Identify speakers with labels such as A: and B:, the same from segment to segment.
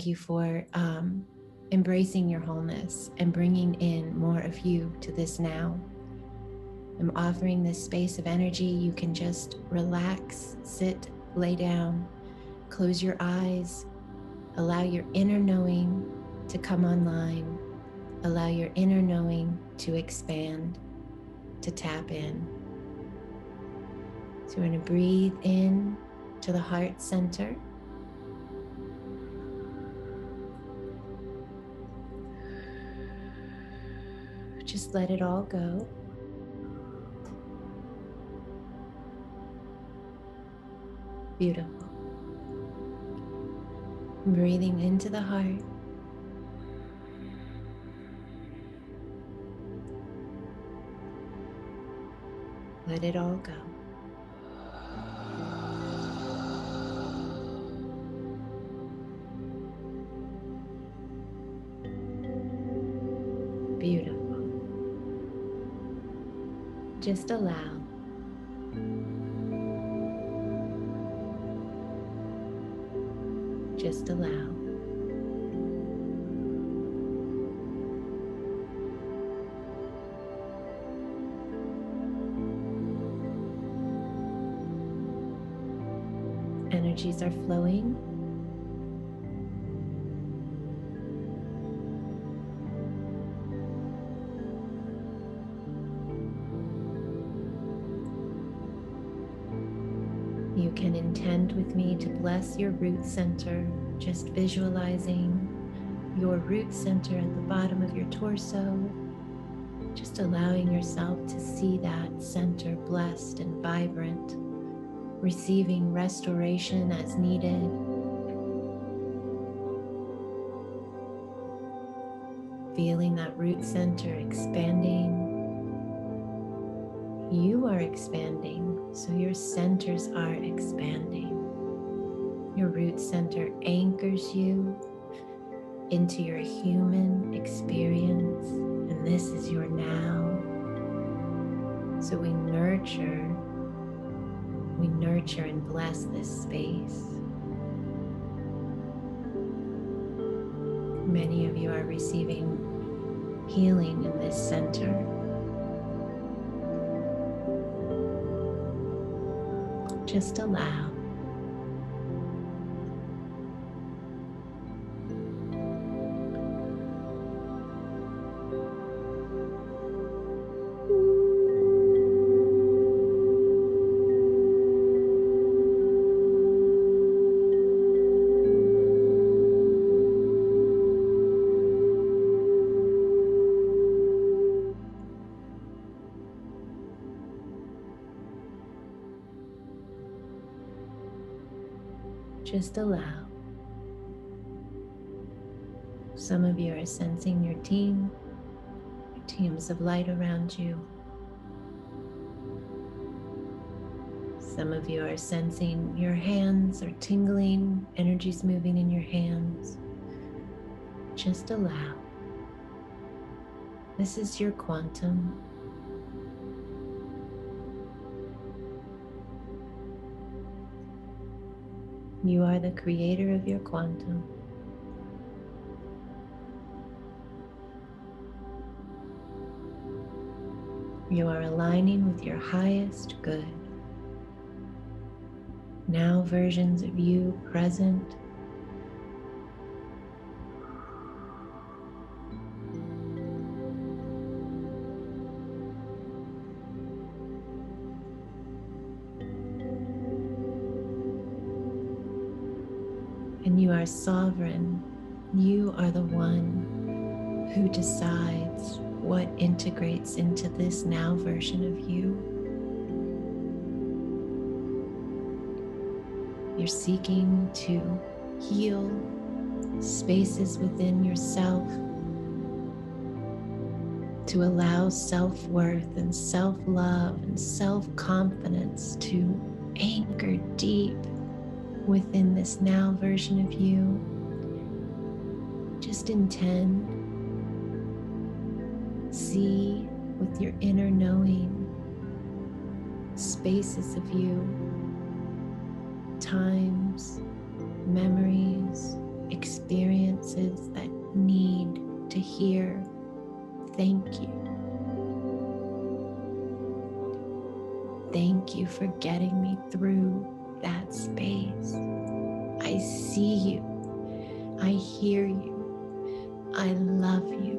A: thank you for embracing your wholeness and bringing in more of you to this now. I'm offering this space of energy. You can just relax, sit, lay down, close your eyes, allow your inner knowing to come online, allow your inner knowing to expand, to tap in. So we're going to breathe in to the heart center. Just let it all go. Beautiful. Breathing into the heart. Let it all go. Beautiful. Just allow. Just allow. Energies are flowing. You can intend with me to bless your root center, just visualizing your root center at the bottom of your torso, just allowing yourself to see that center blessed and vibrant, receiving restoration as needed. Feeling that root center expanding. You are expanding, so your centers are expanding. Your root center anchors you into your human experience, and this is your now. So we nurture and bless this space. Many of you are receiving healing in this center. Just allow. Just allow. Some of you are sensing your teams of light around you. Some of you are sensing your hands are tingling, energy's moving in your hands. Just allow. This is your quantum. You are the creator of your quantum. You are aligning with your highest good. Now versions of you present. And you are sovereign. You are the one who decides what integrates into this now version of you. You're seeking to heal spaces within yourself, to allow self-worth and self-love and self-confidence to anchor deep within this now version of you. Just intend, see with your inner knowing spaces of you, times, memories, experiences that need to hear thank you. Thank you for getting me through that space. I see you. I hear you. I love you.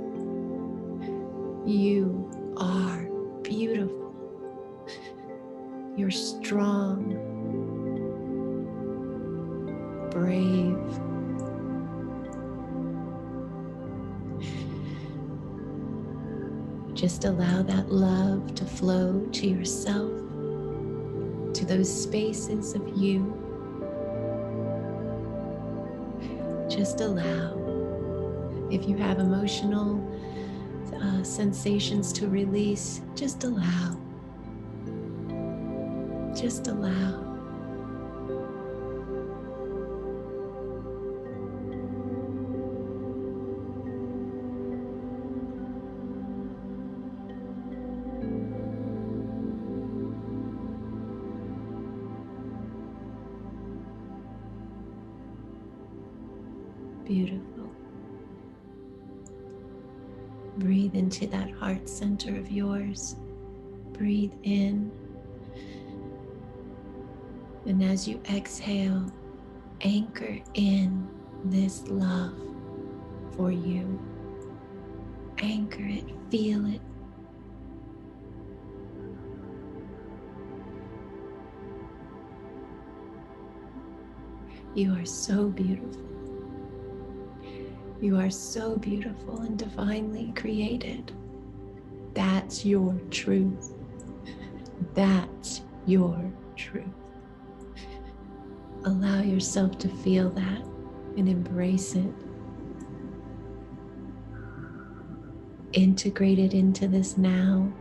A: You are beautiful. You're strong, brave. Just allow that love to flow to yourself, to those spaces of you. Just allow. If you have emotional sensations to release, just allow. Just allow. Beautiful. Breathe into that heart center of yours. Breathe in. And as you exhale, anchor in this love for you. Anchor it, feel it. You are so beautiful. You are so beautiful and divinely created. That's your truth. That's your truth. Allow yourself to feel that and embrace it. Integrate it into this now.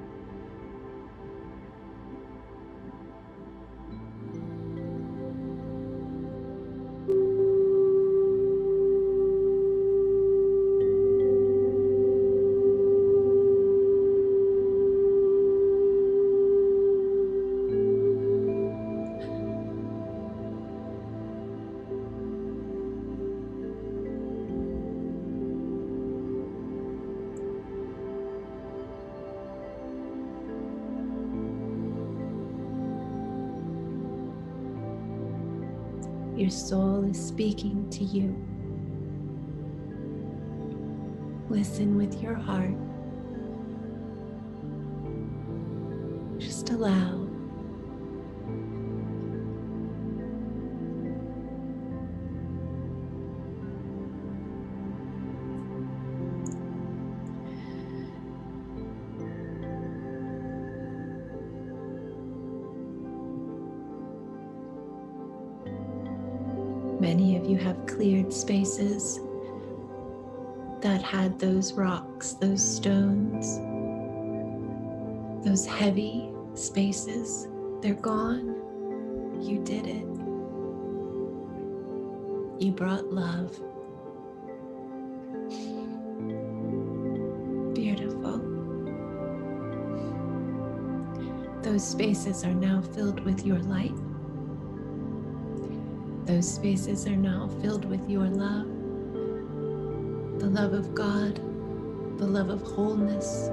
A: Your soul is speaking to you. Listen with your heart. Just allow. Many of you have cleared spaces that had those rocks, those stones, those heavy spaces. They're gone. You did it. You brought love. Beautiful. Those spaces are now filled with your light. Those spaces are now filled with your love, the love of God, the love of wholeness.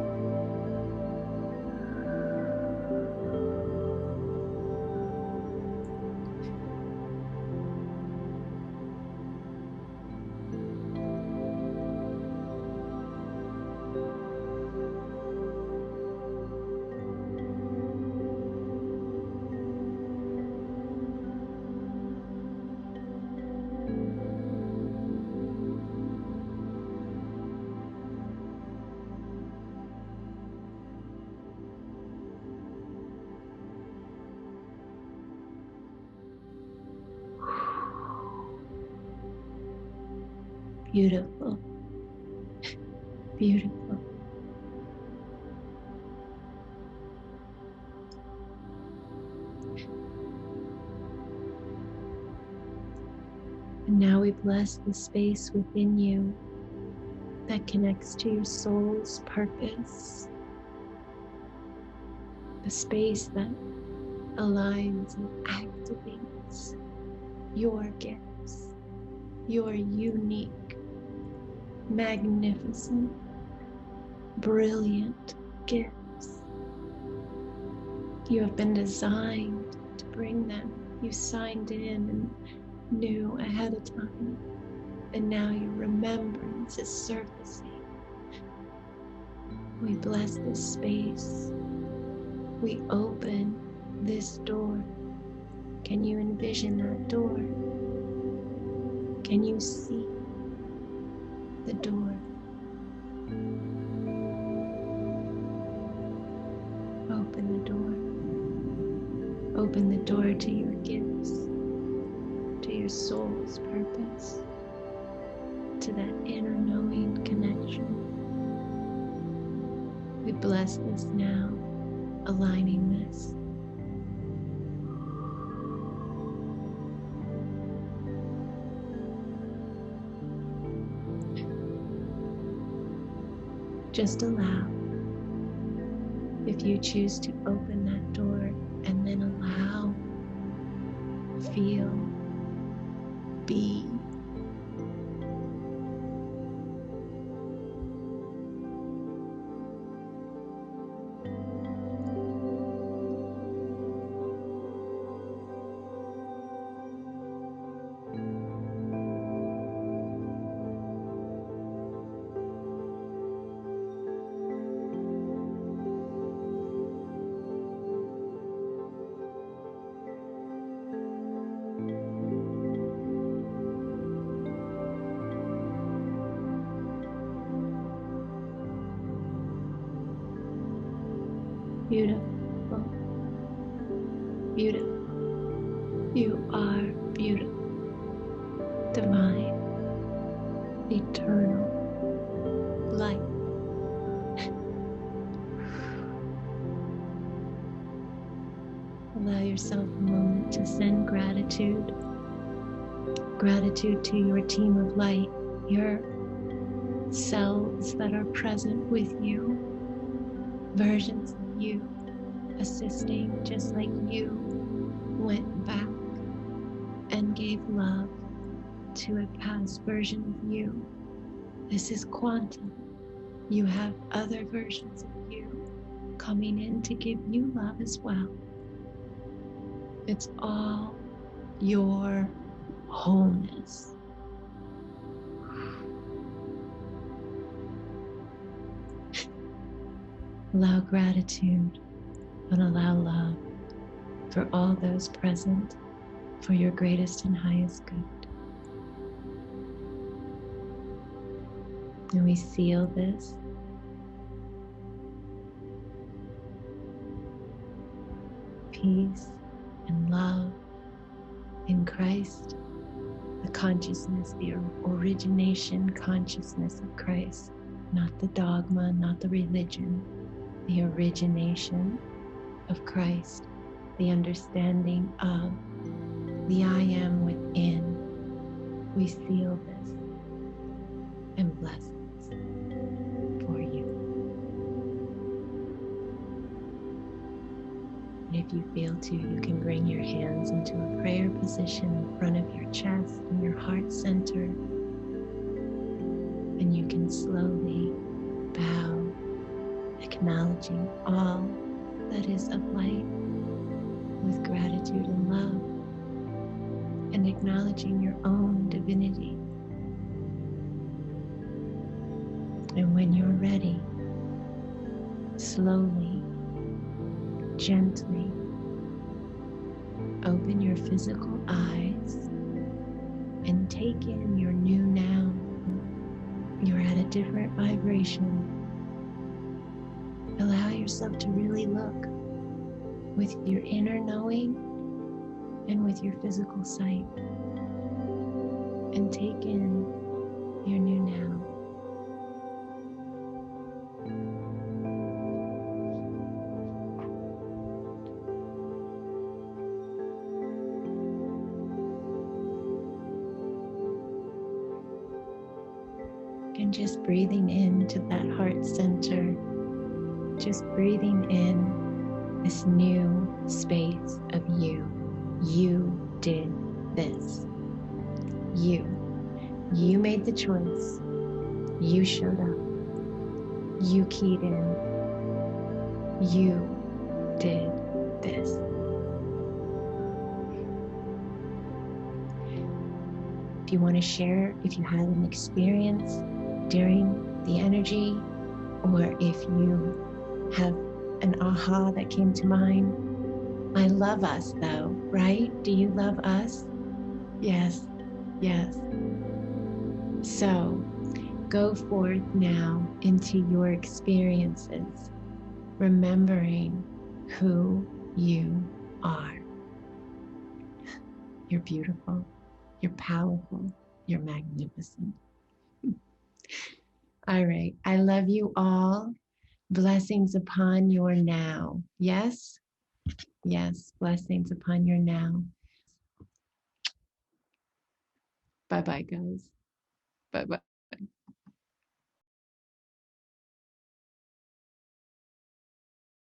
A: Beautiful. Beautiful. And now we bless the space within you that connects to your soul's purpose, the space that aligns and activates your gifts, your unique, magnificent, brilliant gifts. You have been designed to bring them. You signed in and knew ahead of time, and now your remembrance is surfacing. We bless this space. We open this door. Can you envision that door? Can you see the door? Open the door. Open the door to your gifts, to your soul's purpose, to that inner knowing connection. We bless this now, aligning this. Just allow. If you choose to open that door and then allow, feel, be. Beautiful, beautiful. You are beautiful, divine, eternal light. Allow yourself a moment to send gratitude. Gratitude to your team of light, your selves that are present with you, versions of you assisting, just like you went back and gave love to a past version of you. This is quantum. You have other versions of you coming in to give you love as well. It's all your wholeness. Allow gratitude and allow love for all those present for your greatest and highest good. And we seal this. Peace and love in Christ, the consciousness, the origination consciousness of Christ, not the dogma, not the religion, the origination of Christ, the understanding of the I am within. We seal this and bless this for you. And if you feel to, you can bring your hands into a prayer position in front of your chest and your heart center. And you can slowly bow, acknowledging all that is of light with gratitude and love, and acknowledging your own divinity. And when you're ready, slowly, gently, open your physical eyes and take in your new now. You're at a different vibration. Allow yourself to really look with your inner knowing and with your physical sight, and take in your new now. And just breathing into that heart center, just breathing in this new space of you. You did this. You. You made the choice. You showed up. You keyed in. You did this. If you want to share, if you had an experience during the energy, or if you have an aha that came to mind. I love us though, right? Do you love us? Yes, yes. So go forth now into your experiences, remembering who you are. You're beautiful, you're powerful, you're magnificent. All right, I love you all. Blessings upon your now. Yes? Yes, blessings upon your now. Bye-bye, guys. Bye-bye.